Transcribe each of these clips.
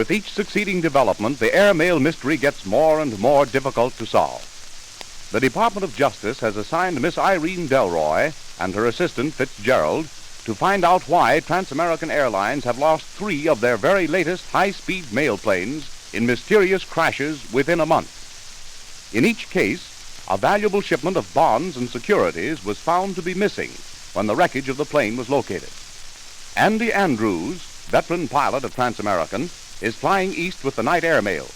With each succeeding development, the airmail mystery gets more and more difficult to solve. The Department of Justice has assigned Miss Irene Delroy and her assistant, Fitzgerald, to find out why Trans-American Airlines have lost 3 of their very latest high-speed mail planes in mysterious crashes within a month. In each case, a valuable shipment of bonds and securities was found to be missing when the wreckage of the plane was located. Andy Andrews, veteran pilot of Trans-American, is flying east with the night airmail.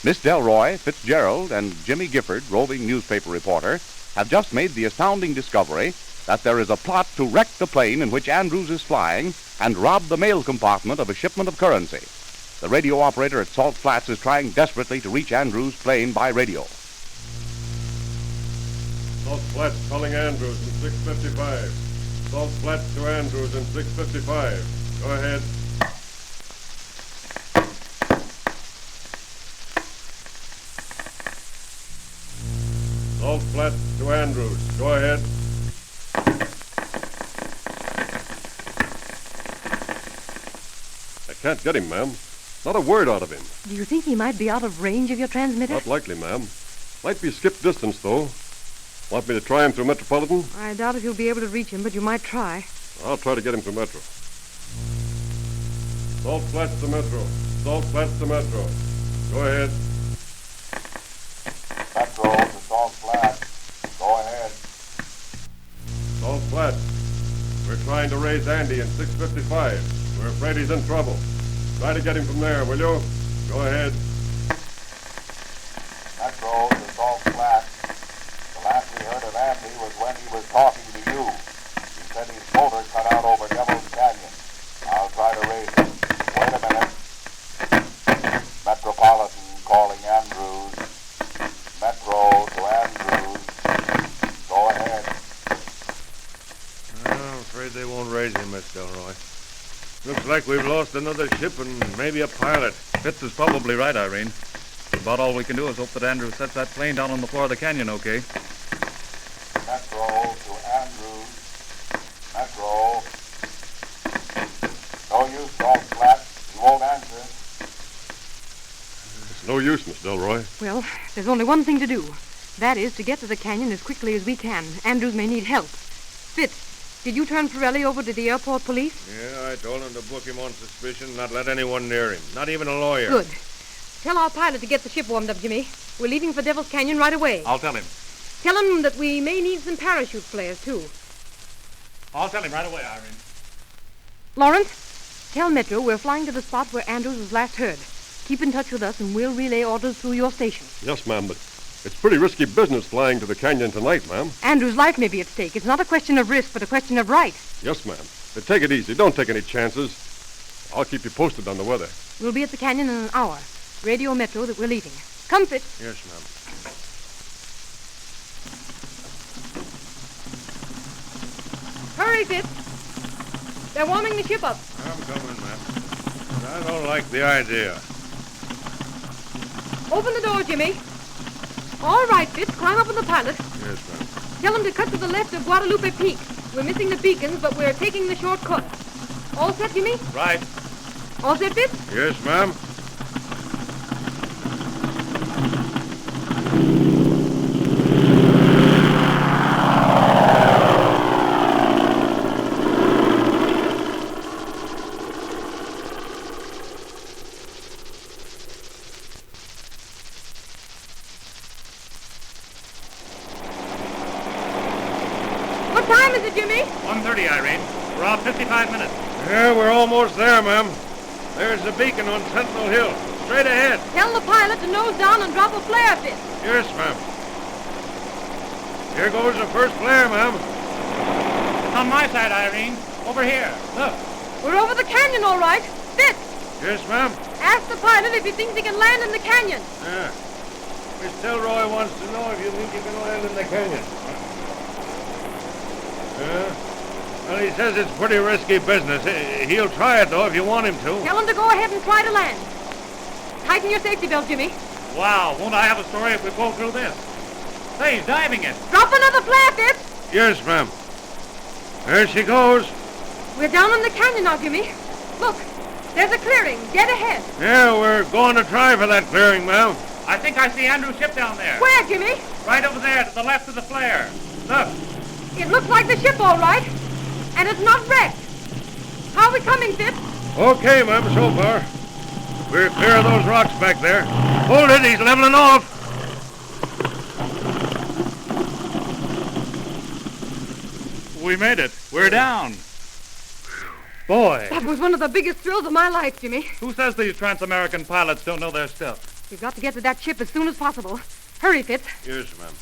Miss Delroy, Fitzgerald, and Jimmy Gifford, roving newspaper reporter, have just made the astounding discovery that there is a plot to wreck the plane in which Andrews is flying and rob the mail compartment of a shipment of currency. The radio operator at Salt Flats is trying desperately to reach Andrews' plane by radio. Salt Flats calling Andrews in 655. Salt Flats to Andrews in 655. Go ahead. Salt Flats to Andrews. Go ahead. I can't get him, ma'am. Not a word out of him. Do you think he might be out of range of your transmitter? Not likely, ma'am. Might be skip distance, though. Want me to try him through Metropolitan? I doubt if you'll be able to reach him, but you might try. I'll try to get him through Metro. Salt Flats to Metro. Salt Flats to Metro. Go ahead. Metro to Salt Flats. Go ahead. Salt Flats. We're trying to raise Andy in 655. We're afraid he's in trouble. Try to get him from there, will you? Go ahead. Metro to Salt Flats. The last we heard of Andy was when he was talking to you. He said his motor cut out over Devil's Canyon. I'll try to raise him. Wait a minute. Metropolitan calling Andrews. Metro to Andrews. Go ahead. I'm afraid they won't raise him, Miss Delroy. Looks like we've lost another ship and maybe a pilot. Fitz is probably right, Irene. About all we can do is hope that Andrews sets that plane down on the floor of the canyon, okay? Metro to Andrews. Metro. No use, Salt Flats. He won't answer. It's no use, Miss Delroy. Well, there's only one thing to do. That is to get to the canyon as quickly as we can. Andrews may need help. Fitz, did you turn Pirelli over to the airport police? Yeah, I told him to book him on suspicion, not let anyone near him. Not even a lawyer. Good. Tell our pilot to get the ship warmed up, Jimmy. We're leaving for Devil's Canyon right away. I'll tell him. Tell him that we may need some parachute flares, too. I'll tell him right away, Irene. Lawrence, tell Metro we're flying to the spot where Andrews was last heard. Keep in touch with us and we'll relay orders through your station. Yes, ma'am, but it's pretty risky business flying to the canyon tonight, ma'am. Andrews' life may be at stake. It's not a question of risk, but a question of right. Yes, ma'am. But take it easy. Don't take any chances. I'll keep you posted on the weather. We'll be at the canyon in an hour. Radio Metro that we're leaving. Come, Fitz. Yes, ma'am. Hurry, Fitz. They're warming the ship up. I'm coming, ma'am. But I don't like the idea. Open the door, Jimmy. All right, Fitz. Climb up on the pilot. Yes, ma'am. Tell him to cut to the left of Guadalupe Peak. We're missing the beacons, but we're taking the shortcut. All set, Jimmy? Right. All set, Fitz? Yes, ma'am. What time is it, Jimmy? 1:30, Irene. We're out 55 minutes. Yeah, we're almost there, ma'am. There's the beacon on Sentinel Hill. Straight ahead. Tell the pilot to nose down and drop a flare, Fitz. Yes, ma'am. Here goes the first flare, ma'am. On my side, Irene. Over here. Look. We're over the canyon, all right. Fitz, Yes, ma'am. ask the pilot if he thinks he can land in the canyon. Yeah. Miss Delroy wants to know if you think you can land in the canyon. Yeah? Well, he says it's pretty risky business. He'll try it, though, if you want him to. Tell him to go ahead and try to land. Tighten your safety belt, Jimmy. Wow, won't I have a story if we go through this? Say, he's diving it. Drop another flare, Fitz. Yes, ma'am. There she goes. We're down in the canyon now, Jimmy. Look, There's a clearing. Get ahead. Yeah, we're going to try for that clearing, ma'am. I think I see Andrew's ship down there. Where, Jimmy? Right over there, to the left of the flare. Look. It looks like the ship, all right. And it's not wrecked. How are we coming, Fitz? Okay, ma'am, so far. We're clear of those rocks back there. Hold it, he's leveling off. We made it. We're down. Boy. That was one of the biggest thrills of my life, Jimmy. Who says these Trans-American pilots don't know their stuff? We've got to get to that ship as soon as possible. Hurry, Fitz. Yes, ma'am.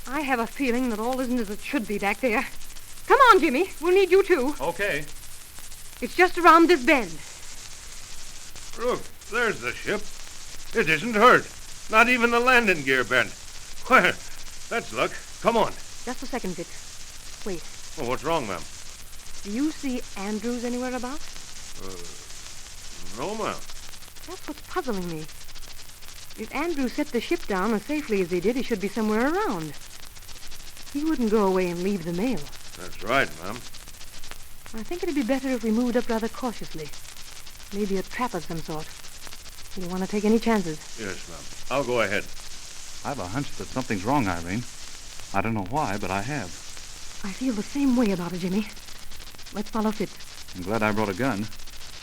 I have a feeling that all isn't as it should be back there. Come on, Jimmy. We'll need you, too. Okay. It's just around this bend. Look, there's the ship. It isn't hurt. Not even the landing gear bent. Well, that's luck. Come on. Just a second, Fitz. Wait. Well, what's wrong, ma'am? Do you see Andrews anywhere about? No, ma'am. That's what's puzzling me. If Andrews set the ship down as safely as he did, he should be somewhere around. He wouldn't go away and leave the mail. That's right, ma'am. I think it'd be better if we moved up rather cautiously. Maybe a trap of some sort. You don't want to take any chances. Yes, ma'am. I'll go ahead. I have a hunch that something's wrong, Irene. I don't know why, but I have. I feel the same way about it, Jimmy. Let's follow Fitz. I'm glad I brought a gun.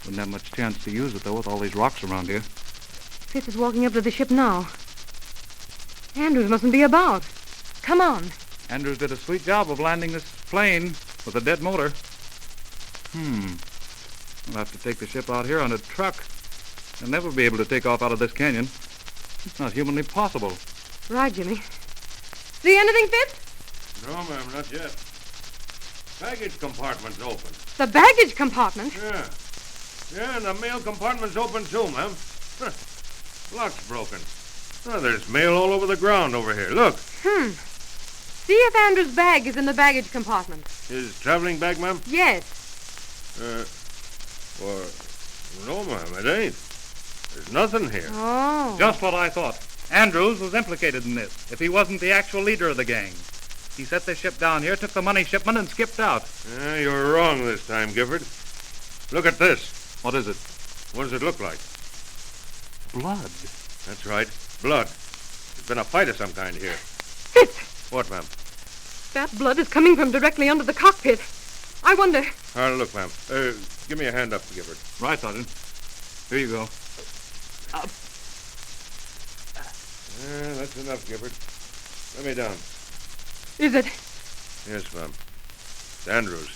Wouldn't have much chance to use it, though, with all these rocks around here. Fitz is walking up to the ship now. Andrews mustn't be about. Come on. Andrews did a sweet job of landing this plane with a dead motor. We'll have to take the ship out here on a truck. They'll never be able to take off out of this canyon. It's not humanly possible. Right, Jimmy. See anything, Fitz? No, ma'am, not yet. Baggage compartment's open. The baggage compartment? Yeah. Yeah, and the mail compartment's open too, ma'am. Lock's broken. Oh, there's mail all over the ground over here. Look. See if Andrew's bag is in the baggage compartment. His traveling bag, ma'am? Yes. Well, no, ma'am, it ain't. There's nothing here. Oh. Just what I thought. Andrews was implicated in this, if he wasn't the actual leader of the gang. He set the ship down here, took the money shipment, and skipped out. Yeah, you're wrong this time, Gifford. Look at this. What is it? What does it look like? Blood. That's right, blood. There's been a fight of some kind here. Fitz, What, ma'am? that blood is coming from directly under the cockpit. I wonder... Look, ma'am. Give me a hand up, Gifford. Right, Sergeant. Here you go. Yeah, that's enough, Gifford. Let me down. Is it? Yes, ma'am. It's Andrews.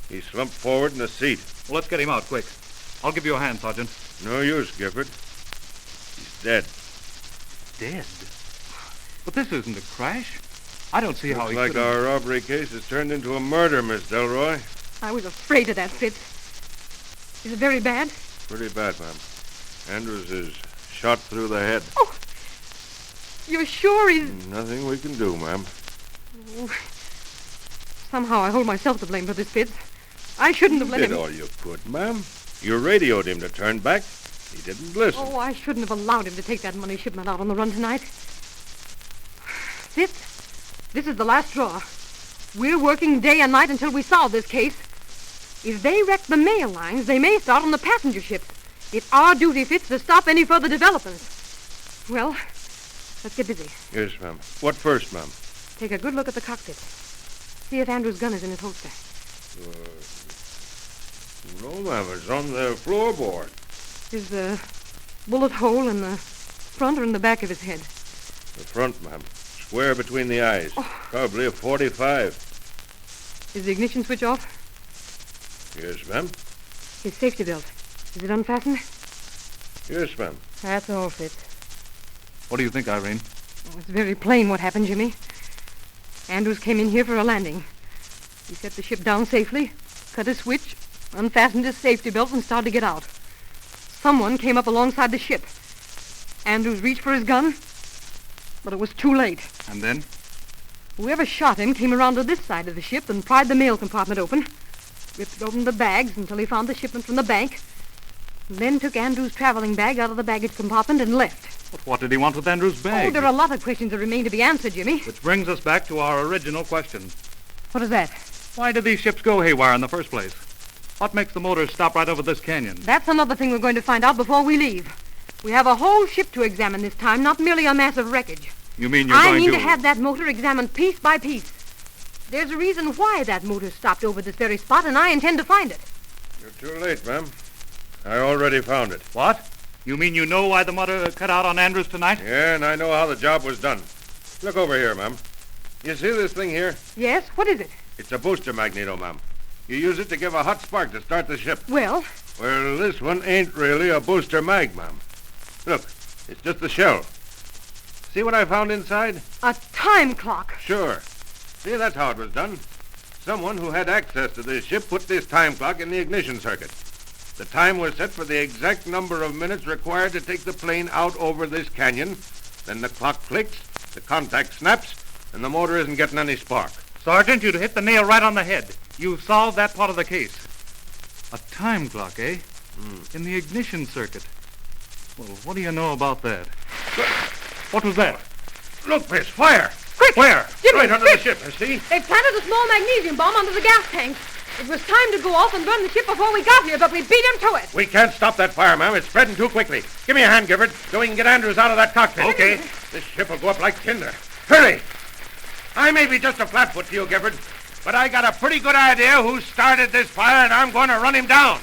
He slumped forward in the seat. Well, let's get him out, quick. I'll give you a hand, Sergeant. No use, Gifford. He's dead. Dead? But this isn't a crash. I don't see how Looks he like could have... our robbery case has turned into a murder, Miss Delroy. I was afraid of that, Fitz. Is it very bad? Pretty bad, ma'am. Andrews is shot through the head. Oh, you're sure he's... Nothing we can do, ma'am. Oh. Somehow I hold myself to blame for this, Fitz. I shouldn't have let Did him... all you could, ma'am. You radioed him to turn back. He didn't listen. Oh, I shouldn't have allowed him to take that money shipment out on the run tonight. Fitz, this is the last straw. We're working day and night until we solve this case. If they wreck the mail lines, they may start on the passenger ships. It's our duty, Fitz, to stop any further developments. Well, let's get busy. Yes, ma'am. What first, ma'am? Take a good look at the cockpit. See if Andrew's gun is in his holster. No, ma'am. It's on the floorboard. Is the bullet hole in the front or in the back of his head? The front, ma'am. Square between the eyes. Probably a .45. Is the ignition switch off? Yes, ma'am. His safety belt. Is it unfastened? Yes, ma'am. That's all, Fitz. What do you think, Irene? Oh, it's very plain what happened, Jimmy. Andrews came in here for a landing. He set the ship down safely, cut his switch, unfastened his safety belt, and started to get out. Someone came up alongside the ship. Andrews reached for his gun, but it was too late. And then? Whoever shot him came around to this side of the ship and pried the mail compartment open, ripped open the bags until he found the shipment from the bank, and then took Andrews' traveling bag out of the baggage compartment and left. But what did he want with Andrew's bag? Oh, there are a lot of questions that remain to be answered, Jimmy. Which brings us back to our original question. What is that? Why did these ships go haywire in the first place? What makes the motor stop right over this canyon? That's another thing we're going to find out before we leave. We have a whole ship to examine this time, not merely a mass of wreckage. You mean you're I going mean to... to have that motor examined piece by piece. There's a reason why that motor stopped over this very spot, and I intend to find it. You're too late, ma'am. I already found it. What? You mean you know why the motor cut out on Andrews tonight? Yeah, and I know how the job was done. Look over here, ma'am. You see this thing here? Yes? What is it? It's a booster magneto, ma'am. You use it to give a hot spark to start the ship. Well, Well, this one ain't really a booster mag, ma'am. Look, it's just the shell. See what I found inside? a time clock. Sure. See, that's how it was done. Someone who had access to this ship put this time clock in the ignition circuit. The time was set for the exact number of minutes required to take the plane out over this canyon. Then the clock clicks, the contact snaps, and the motor isn't getting any spark. Sergeant, you'd hit the nail right on the head. You've solved that part of the case. A time clock, eh? In the ignition circuit. Well, what do you know about that? What was that? Look, Miss, fire! Quick! Where? Jimmy, Right under quick! the ship, you see? They planted a small magnesium bomb under the gas tank. It was time to go off and burn the ship before we got here, but we beat him to it. We can't stop that fire, ma'am. It's spreading too quickly. Give me a hand, Gifford, so we can get Andrews out of that cockpit. Okay. This ship will go up like tinder. Hurry! I may be just a flatfoot to you, Gifford, but I got a pretty good idea who started this fire, and I'm going to run him down.